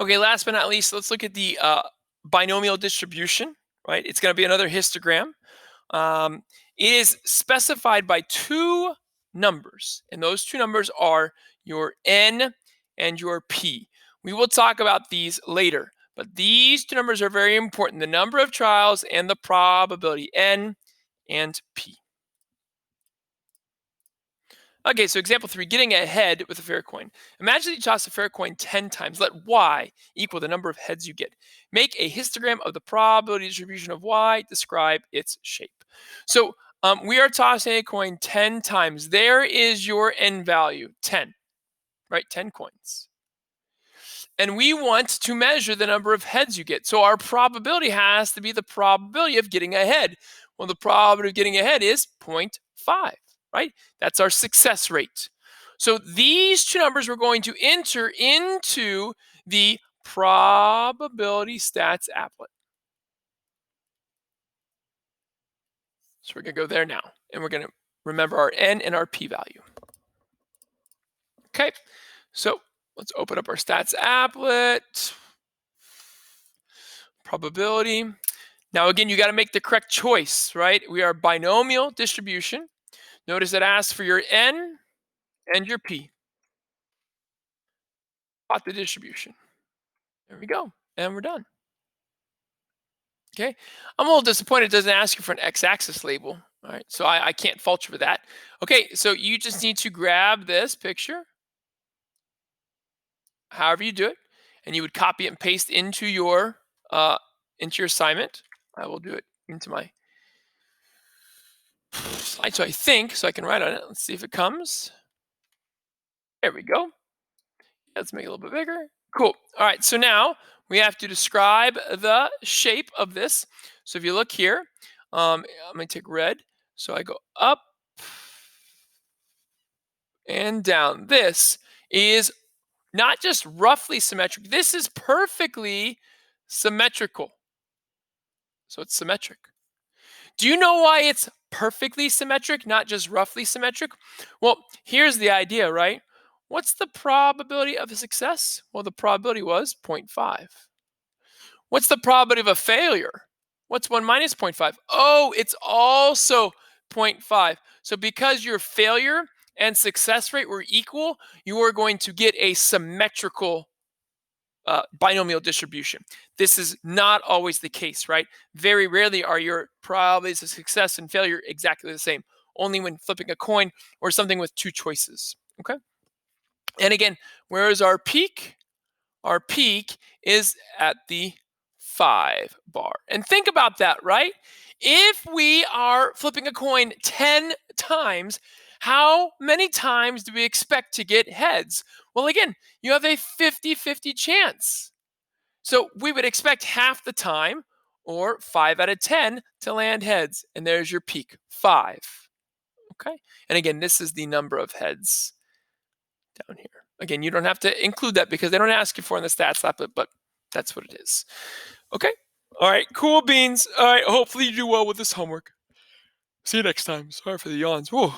Okay, last but not least, let's look at the binomial distribution, right? It's going to be another histogram. Um, it is specified by two numbers, and those two numbers are your n and your p. We will talk about these later, but these two numbers are very important: the number of trials and the probability, n and p. Okay, so example 3, getting ahead with a fair coin. Imagine you toss a fair coin 10 times. Let y equal the number of heads you get. Make a histogram of the probability distribution of y. Describe its shape. So we are tossing a coin 10 times. There is your n value, 10, right? 10 coins. And we want to measure the number of heads you get. So our probability has to be the probability of getting ahead. Well, the probability of getting ahead is 0.5, right? That's our success rate. So these two numbers we're going to enter into the probability stats applet. So we're going to go there now, and we're going to remember our n and our p value. Okay, so let's open up our stats applet. Probability. Now, again, you got to make the correct choice, right? We are binomial distribution. Notice it asks for your n and your p. Plot the distribution. There we go. And we're done. Okay. I'm a little disappointed it doesn't ask you for an x-axis label. All right. So I can't fault you for that. Okay. So you just need to grab this picture, however you do it, and you would copy it and paste into your assignment. I will do it into my slideshow, I think, so I can write on it. Let's see if it comes. There we go. Let's make it a little bit bigger. Cool. All right, so now we have to describe the shape of this. So if you look here, I'm going to take red. So I go up and down. This is not just roughly symmetric. This is perfectly symmetrical. So it's symmetric. Do you know why it's perfectly symmetric, not just roughly symmetric? Well, here's the idea, right? What's the probability of a success? Well, the probability was 0.5. What's the probability of a failure? What's 1 minus 0.5? Oh, it's also 0.5. So because your failure and success rate were equal, you are going to get a symmetrical binomial distribution. This is not always the case, right? Very rarely are your probabilities of success and failure exactly the same, only when flipping a coin or something with two choices, okay? And again, where is our peak? Our peak is at the 5 bar. And think about that, right? If we are flipping a coin 10 times, how many times do we expect to get heads? Well, again, you have a 50-50 chance. So we would expect half the time, or 5 out of 10, to land heads. And there's your peak, 5. Okay? And again, this is the number of heads down here. Again, you don't have to include that because they don't ask you for in the stats applet, but that's what it is. Okay? All right, cool beans. All right, hopefully you do well with this homework. See you next time. Sorry for the yawns. Whoa.